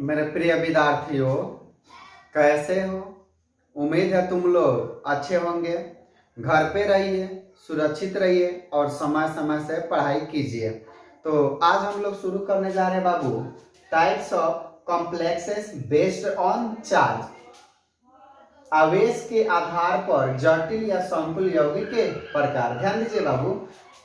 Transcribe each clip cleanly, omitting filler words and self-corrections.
मेरे प्रिय विद्यार्थियों, कैसे हो? उम्मीद है तुम लोग अच्छे होंगे। घर पे रहिए, सुरक्षित रहिए और समय समय से पढ़ाई कीजिए। तो आज हम लोग शुरू करने जा रहे हैं बाबू, types of complexes based on charge. आवेश के आधार पर जटिल या संकुल यौगिक के प्रकार। ध्यान दीजिए बाबू,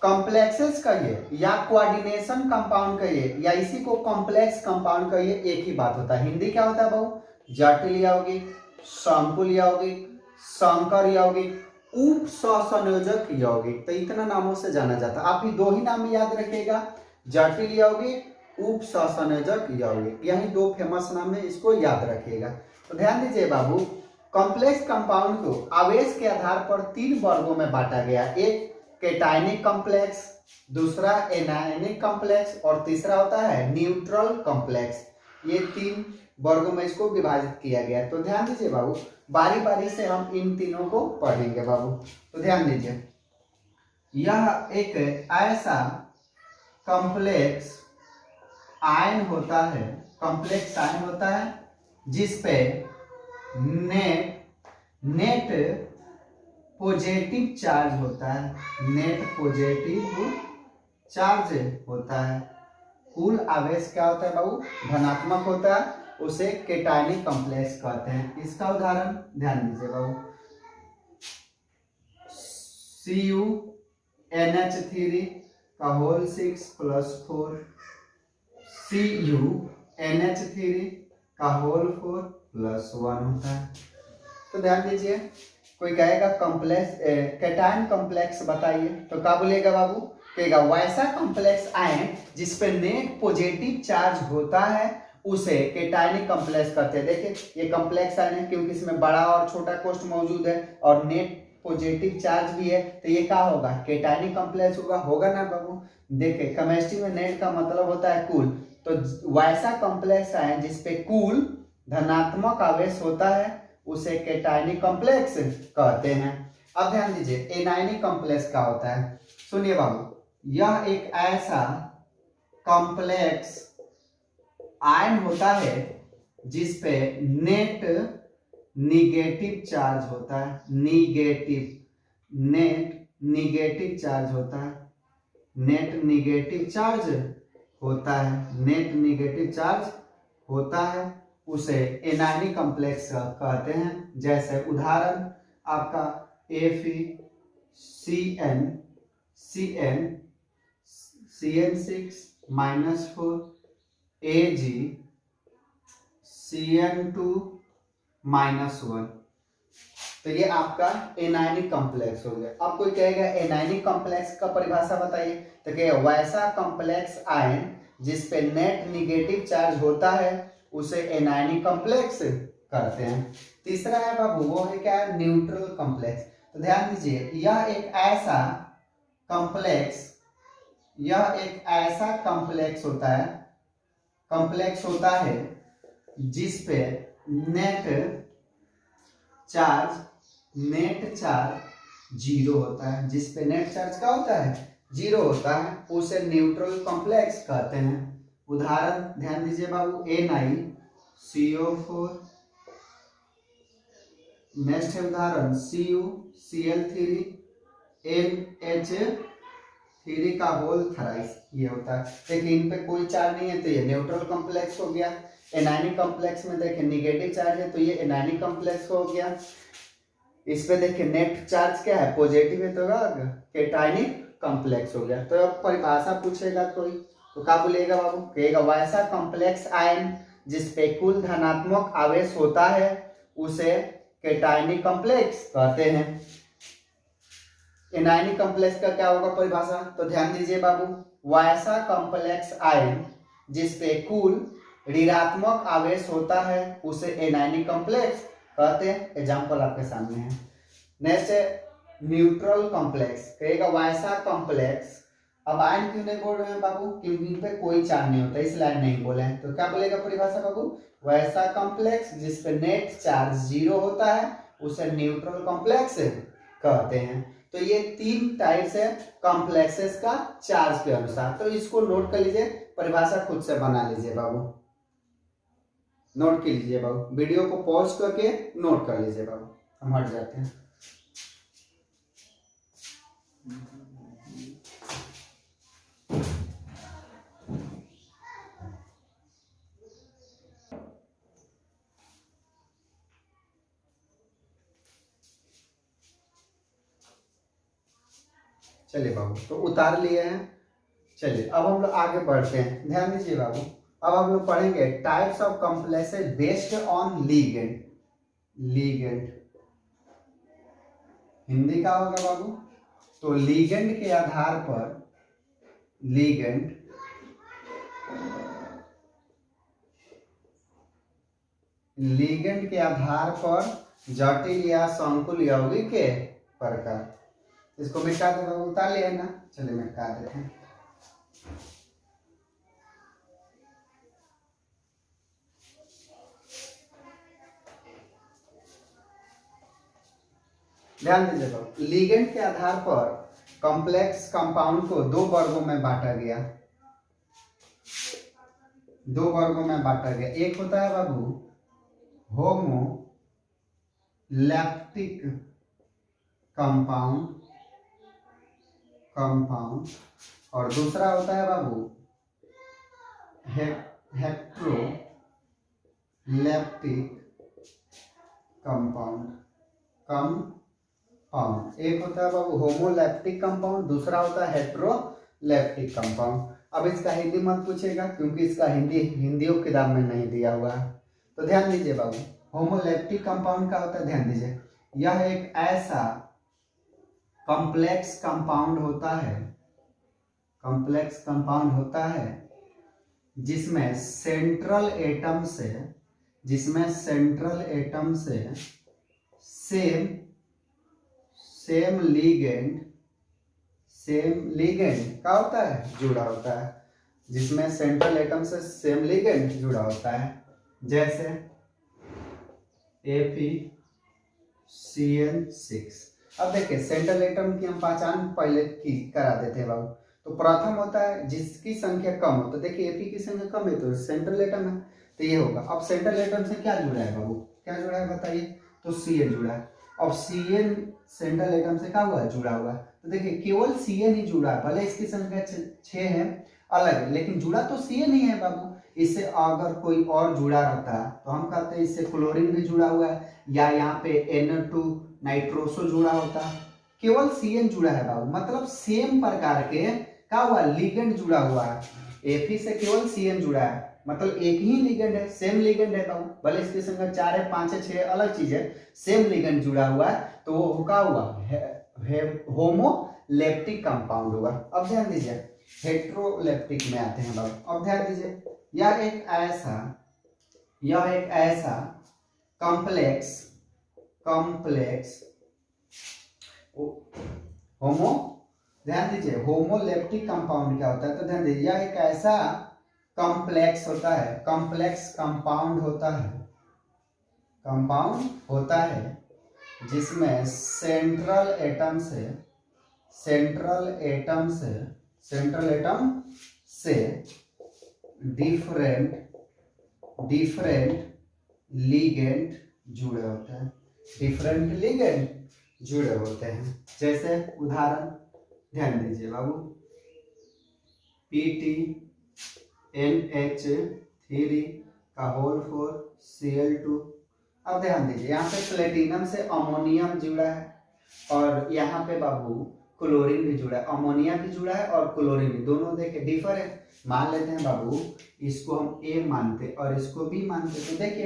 कॉम्प्लेक्सेस कहिए या कोऑर्डिनेशन कंपाउंड कहिए या इसी को कॉम्प्लेक्स कंपाउंड कहिए, एक ही बात होता है। हिंदी क्या होता है बाबू? जटिल यौगिक, संकुल यौगिक, संकर यौगिक, उप सहसंयोजक यौगिक। तो इतना नामों से जाना जाता है। आप भी दो ही नाम याद रखिएगा, जटिल यौगिक, उप सहसंयोजक यौगिक। यही दो फेमस नाम है, इसको याद रखिएगा। तो ध्यान दीजिए बाबू, कॉम्प्लेक्स कंपाउंड को आवेश के आधार पर 3 वर्गों में बांटा गया। एक केटायनिक कॉम्प्लेक्स, दूसरा एनायनिक कॉम्प्लेक्स और तीसरा होता है न्यूट्रल कॉम्प्लेक्स। ये 3 वर्गों में इसको विभाजित किया गया। तो ध्यान दीजिए बाबू, बारी बारी से हम इन तीनों को पढ़ेंगे बाबू। तो ध्यान दीजिए, यह एक ऐसा कॉम्प्लेक्स आयन होता है, कॉम्प्लेक्स आयन होता है जिसपे नेट पॉजिटिव चार्ज होता है। नेट पॉजिटिव चार्ज होता है। कुल आवेश क्या होता है बाबू? धनात्मक होता है। उसे केटायनिक कॉम्प्लेक्स कहते हैं। इसका उदाहरण ध्यान दीजिए बाबू, CuNH3 का होल 6+4, CuNH3 का होल 4+1 होता है। तो ध्यान दीजिए, कोई कहेगा कॉम्प्लेक्स केटायन कॉम्प्लेक्स बताइए, तो क्या बोलेगा बाबू? कहेगा वैसा कॉम्प्लेक्स आयन जिसपे नेट पॉजिटिव चार्ज होता है उसे केटायनिक कॉम्प्लेक्स कहते हैं। देखिए ये कॉम्प्लेक्स आयन है क्योंकि इसमें बड़ा और छोटा कोष्ठ मौजूद है और नेट पॉजिटिव चार्ज भी है, तो ये क्या होगा? केटायनिक कॉम्प्लेक्स होगा ना बाबू। देखिए केमिस्ट्री में नेट का मतलब होता है कुल, तो वैसा कॉम्प्लेक्स आयन जिसपे कुल धनात्मक आवेश होता है उसे केटायनिक कॉम्प्लेक्स कहते हैं। अब ध्यान दीजिए, एनायनिक कॉम्प्लेक्स क्या होता है? सुनिए बाबू, यह एक ऐसा कॉम्प्लेक्स आयन होता है जिसपे नेट निगेटिव चार्ज होता है। नेट निगेटिव चार्ज होता है। नेट निगेटिव चार्ज होता है। नेट निगेटिव चार्ज होता है, उसे एनायनिक कॉम्प्लेक्स कहते हैं। जैसे उदाहरण आपका CN6-4 AgCN2-1। तो ये आपका एनायनिक कॉम्प्लेक्स हो गया। अब कोई कहेगा एनायनिक कॉम्प्लेक्स का परिभाषा बताइए, तो कहेगा वैसा कॉम्प्लेक्स आयन जिसपे नेट निगेटिव चार्ज होता है उसे एनायनिक कॉम्प्लेक्स कहते हैं। तीसरा है बाबू, वो है क्या? Neutral complex. तो ध्यान दीजिए, यह एक ऐसा कॉम्प्लेक्स होता है जिसपे नेट चार्ज 0 होता है। जिसपे नेट चार्ज क्या होता है? 0 होता है, उसे न्यूट्रल कॉम्प्लेक्स कहते हैं। उदाहरण ध्यान दीजिए बाबू, NiCO4। नेक्स्ट है उदाहरण CuCl3 NH3 का होल थ्राइस। ये होता है। देखिए इन पे कोई चार्ज नहीं है तो ये न्यूट्रल कॉम्प्लेक्स हो गया। एनायनिक कॉम्प्लेक्स में देखिए निगेटिव चार्ज है तो ये एनायनिक कॉम्प्लेक्स हो गया। इस पे देखिए नेट चार्ज क्या है? पॉजिटिव है, तो केटायनिक कॉम्प्लेक्स हो गया। तो अब परिभाषा पूछेगा कोई तो क्या बोलेगा बाबू? कहेगा वैसा कॉम्प्लेक्स आयन जिसपे कुल धनात्मक आवेश होता है उसे केटायनिक कॉम्प्लेक्स कहते हैं। एनायनिक कॉम्प्लेक्स का क्या होगा परिभाषा? तो ध्यान दीजिए बाबू, वैसा कॉम्प्लेक्स आयन जिसपे कुल ऋणात्मक आवेश होता है उसे एनायनिक कॉम्प्लेक्स कहते हैं। एग्जाम्पल आपके सामने है। नेक्स्ट है न्यूट्रल कॉम्प्लेक्स। कहेगा वैसा कॉम्प्लेक्स, अब आयन क्यों नहीं बोल रहे हैं बाबू? क्योंकि इन पे कोई चार्ज नहीं होता, इसलिए नहीं बोले हैं। तो क्या बोलेगा परिभाषा बाबू? वैसा कॉम्प्लेक्स जिसपे नेट चार्ज 0 होता है उसे न्यूट्रल कॉम्प्लेक्स कहते हैं। तो ये 3 टाइप्स है कॉम्प्लेक्सेस का चार्ज के अनुसार। तो इसको नोट कर लीजिए, परिभाषा खुद से बना लीजिए बाबू, नोट कर लीजिए बाबू, वीडियो को पॉज करके नोट कर लीजिए बाबू। हम हट जाते हैं। चलिए बाबू, तो उतार लिए हैं। चलिए अब हम लोग आगे बढ़ते हैं, ध्यान दीजिए बाबू। अब हम लोग पढ़ेंगे types of complexes based on ligand. Ligand Hindi का होगा बाबू, तो लीगेंड के आधार पर, लीगेंड लीगेंड के आधार पर जटिल या संकुल यौगिक के प्रकार। इसको मिटा दे बाबू, उतार लिया ना, चलिए मिटा देते हैं। ध्यान दीजिए बाबू, लीगेंड के आधार पर कॉम्प्लेक्स कंपाउंड को 2 वर्गों में बांटा गया। 2 वर्गों में बांटा गया। एक होता है बाबू होमोलैक्टिक कंपाउंड, और दूसरा होता है बाबू हेट्रोलैक्टिक कंपाउंड। एक होता है बाबू होमोलैक्टिक कंपाउंड, दूसरा होता है हेट्रोलैक्टिक कंपाउंड। अब इसका हिंदी मत पूछेगा क्योंकि इसका हिंदियों किताब में नहीं दिया हुआ है। तो ध्यान दीजिए बाबू, होमोलैक्टिक कंपाउंड का होता है, ध्यान दीजिए, यह एक ऐसा कॉम्प्लेक्स कंपाउंड होता है जिसमें सेंट्रल एटम से सेम लीगेंड का होता है, जुड़ा होता है, जिसमें सेंट्रल एटम से सेम लीगेंड जुड़ा होता है, जैसे FeCN6। अब देखिए सेंट्रल एटम की हम पहचान पहले की करा देते हैं बाबू। तो प्रथम होता है जिसकी संख्या कम हो, तो देखिए Fe की संख्या कम है तो सेंट्रल एटम है, तो ये होगा। अब सेंट्रल एटम से क्या जुड़ा है बाबू, क्या जुड़ा है बताइए, तो Cn जुड़ा है। अब Cn सेंट्रल एटम से क्या हुआ है, जुड़ा हुआ है। तो देखिए केवल Cn ही जुड़ा है, भले इसकी संख्या 6 है अलग, लेकिन जुड़ा तो Cn ही है बाबू। इससे अगर कोई और जुड़ा रहता तो हम कहते हैं इससे क्लोरीन भी जुड़ा हुआ है, या यहाँ पे N2 नाइट्रोसो जुड़ा होता, केवल Cn जुड़ा है बाबू, मतलब सेम प्रकार के क्या हुआ, लीगेंड जुड़ा हुआ है। Fe से केवल Cn जुड़ा है, मतलब एक ही लीगेंड है, सेम लीगेंड है बाबू, भले इसकी संख्या 4 है 5 है 6 अलग चीज है, सेम लीगेंड जुड़ा हुआ है, तो वो क्या हुआ, होमोलैक्टिक कंपाउंड हुआ। अब ध्यान दीजिए हेट्रोलैक्टिक में आते हैं बाबू। अब ध्यान दीजिए, यह एक ऐसा कॉम्प्लेक्स ध्यान दीजिए होमोलैक्टिक कंपाउंड क्या होता है, तो ध्यान दीजिए यह एक ऐसा कॉम्प्लेक्स कंपाउंड होता है जिसमें सेंट्रल एटम से डिफरेंट लीगेंड जुड़े होते हैं, जैसे उदाहरण ध्यान दीजिए बाबू, PTNH3 अब ध्यान दीजिए यहाँ पे प्लेटिनम से अमोनियम जुड़ा है, और यहाँ पे बाबू क्लोरीन भी जुड़ा है, अमोनिया भी जुड़ा है और क्लोरीन भी, दोनों देखिए डिफर है। मान लेते हैं बाबू इसको हम A मानते और इसको B मानते, तो देखिए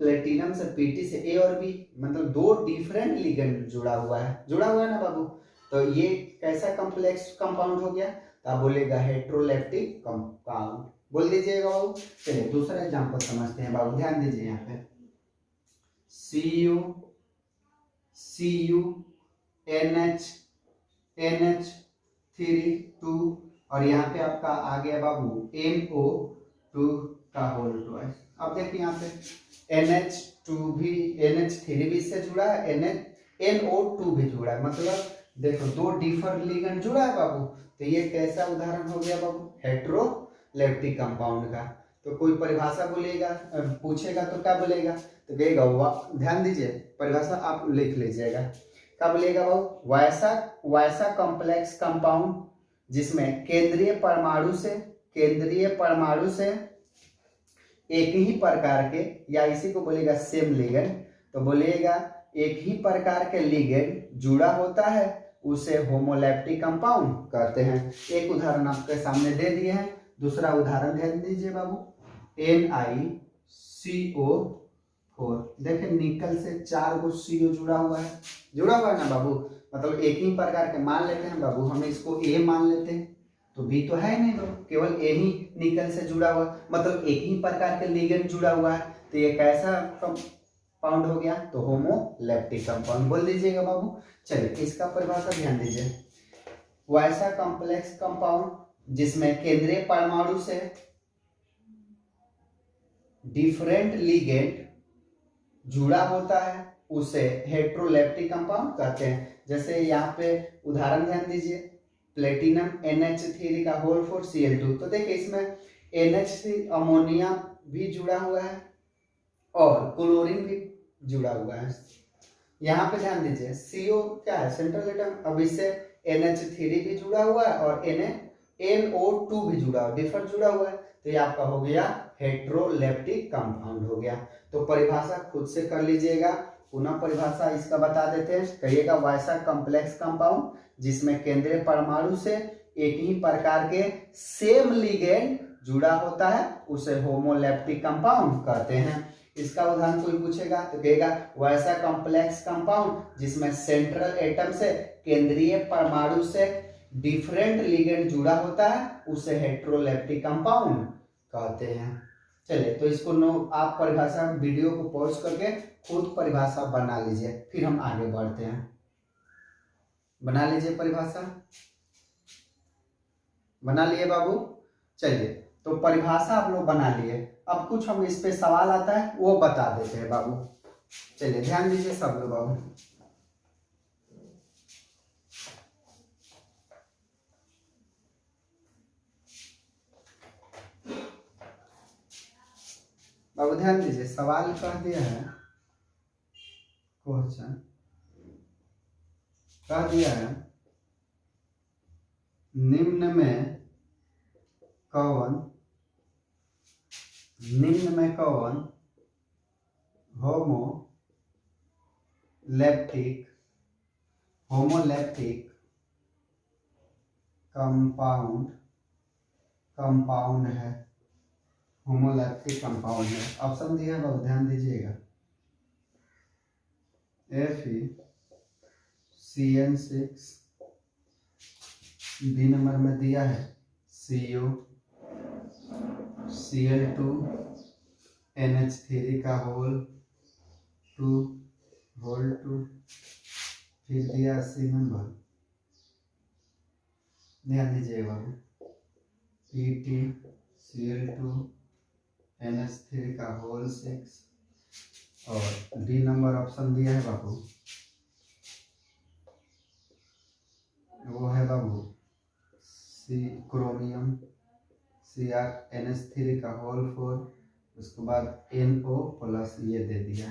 प्लेटिनम से Pt से A और B, मतलब 2 डिफरेंट लिगेंड जुड़ा हुआ है ना बाबू। तो ये कैसा कॉम्प्लेक्स कंपाउंड हो गया, तो आप बोलेगा हेट्रोलैक्टिक कंपाउंड, बोल दीजिएगा बाबू। चलिए दूसरा एग्जांपल समझते हैं बाबू, ध्यान दीजिए यहाँ पे NH3 और यहाँ पे आपका आ गया बाबू NO2 का होल ट्वाइस। अब देखिए यहाँ पे NH3 भी इससे जुड़ा है, NO2 भी जुड़ा है, मतलब देखो दो डिफर लिगेंड जुड़ा है बाबू, तो ये कैसा उदाहरण हो गया बाबू, हेट्रोलेप्टिक कंपाउंड का। तो कोई परिभाषा बोलेगा, पूछेगा तो क्या बोलेगा, तो कहेगा ध्यान दीजिए परिभाषा आप लिख लीजिएगा। क्या बोलेगा बाबू, वैसा कॉम्प्लेक्स कंपाउंड जिसमें केंद्रीय परमाणु से एक ही प्रकार के, या इसी को बोलेगा सेम लिगेंड, तो बोलेगा एक ही प्रकार के लिगेंड जुड़ा होता है उसे होमोलैप्टिक कंपाउंड कहते हैं। एक उदाहरण आपके सामने दे दिए हैं, दूसरा उदाहरण ध्यान दीजिए बाबू, NiCO4। देखिए निकल से 4 गो CO जुड़ा हुआ है ना बाबू, मतलब एक ही प्रकार के मान लेते हैं बाबू, हम इसको A मान लेते हैं, तो B तो है नहीं बाबू, केवल A ही निकल से जुड़ा हुआ, मतलब एक ही प्रकार के लिगेंड जुड़ा हुआ है, तो ये कैसा कंपाउंड हो गया, तो होमोलैप्टिक कंपाउंड बोल दीजिएगा बाबू। चलिए इसका परिभाषा ध्यान दीजिए, वैसा कॉम्प्लेक्स कंपाउंड जिसमें केंद्रीय परमाणु से डिफरेंट लिगेंड जुड़ा होता है उसे हेट्रोलैप्टिक कंपाउंड कहते हैं। जैसे यहाँ पे उदाहरण ध्यान दीजिए, प्लेटिनम NH3 का होल 4 Cl2, तो देखिए इसमें NH3 अमोनिया भी जुड़ा हुआ है और क्लोरीन भी जुड़ा हुआ है। यहाँ पे ध्यान दीजिए CO क्या है, सेंट्रल एटम, अब इससे NH3 भी जुड़ा हुआ है और NO2 भी जुड़ा हुआ, डिफर जुड़ा हुआ है, तो ये आपका हो गया हेट्रोलैप्टिक कंपाउंड हो गया। तो परिभाषा खुद से कर लीजिएगा, पुनः परिभाषा इसका बता देते हैं, कहिएगा वैसा कॉम्प्लेक्स कंपाउंड जिसमें केंद्रीय परमाणु से एक ही प्रकार के सेम लिगेंड जुड़ा होता है उसे होमोलैप्टिक कंपाउंड कहते हैं। इसका उदाहरण कोई पूछेगा तो कहेगा वैसा कॉम्प्लेक्स कंपाउंड जिसमें सेंट्रल एटम से केंद्रीय परमाणु से डिफरेंट लिगेंड जुड़ा होता है उसे हेट्रोलैप्टिक कंपाउंड कहते हैं। चलिए तो इसको आप परिभाषा वीडियो को पॉज करके खुद परिभाषा बना लीजिए, फिर हम आगे बढ़ते हैं। बना लीजिए परिभाषा, बना लिए बाबू। चलिए तो परिभाषा आप लोग बना लिए, अब कुछ हम इस पे सवाल आता है वो बता देते हैं बाबू। चलिए ध्यान दीजिए सब लोग बाबू। बाबू ध्यान दीजिए, सवाल कह दिया है, क्वेश्चन कह दिया है, निम्न में कौन होमोलैप्टिक कंपाउंड है, होमोलैप्टिक कंपाउंड है। ऑप्शन दिया है बाबू ध्यान दीजिएगा, FeCN6, बी नंबर में दिया है CO, Cl2 NH3 का होल 2, फिर दिया C नंबर, ध्यान दीजिएगा PT Cl2 NH3 का होल 6, और डी नंबर ऑप्शन दिया है बाबू, वो है बाबू क्रोमियम Cr NH3 का होल 4, उसके बाद NO प्लस ये दे दिया।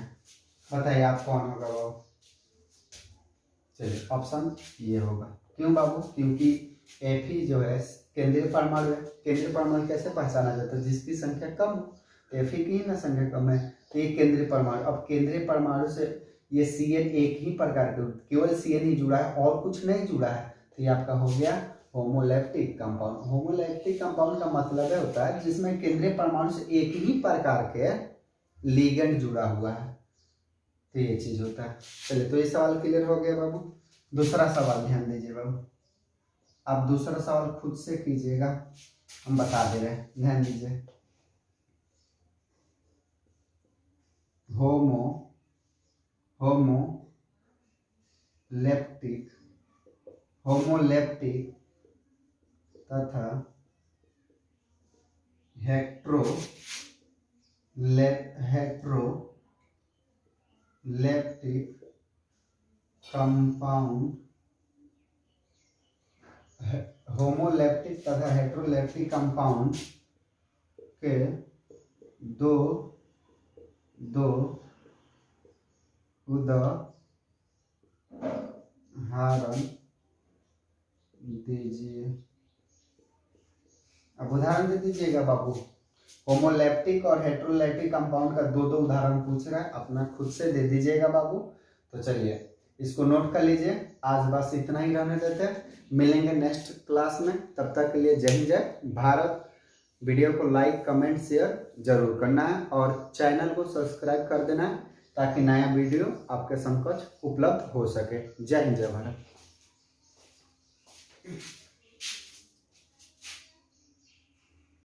बताइए आप कौन होगा बाबू। चलिए ऑप्शन ये होगा, क्यों बाबू, क्योंकि Fe जो है केंद्रीय परमाणु है, केंद्रीय परमाणु कैसे पहचाना जाता है, जिसकी संख्या कम हो, Fe की ही ना संख्या कम है, तो ये केंद्रीय परमाणु। अब केंद्रीय परमाणु से ये Cn एक ही प्रकार के, केवल Cn ही जुड़ा है और कुछ नहीं जुड़ा है, तो ये आपका हो गया होमोलैप्टिक कंपाउंड। होमोलैप्टिक कंपाउंड का मतलब होता है जिसमें केंद्रीय परमाणु से एक ही प्रकार के लिगेंड जुड़ा हुआ है, तो ये चीज होता है। चलिए तो ये सवाल क्लियर हो गया बाबू। दूसरा सवाल ध्यान दीजिए बाबू, आप दूसरा सवाल खुद से कीजिएगा, हम बता दे रहे हैं, ध्यान दीजिए। होमोलैप्टिक तथा हेट्रोलैप्टिक कंपाउंड होमोलैप्टिक तथा हेट्रोलैप्टिक कंपाउंड के दो दो उदाहरण दीजिए। अब उदाहरण दे दीजिएगा बाबू। होमोलैप्टिक और हेट्रोलैप्टिक कंपाउंड का दो उदाहरण पूछ रहा है, अपना खुद से दे दीजिएगा बाबू। तो चलिए इसको नोट कर लीजिए। आज बस इतना ही रहने देते हैं, मिलेंगे नेक्स्ट क्लास में। तब तक के लिए जय हिंद जय भारत। वीडियो को लाइक कमेंट शेयर जरूर करना है और चैनल को सब्सक्राइब कर देना है ताकि नया वीडियो आपके समकक्ष उपलब्ध हो सके। जय हिंद जय भारत।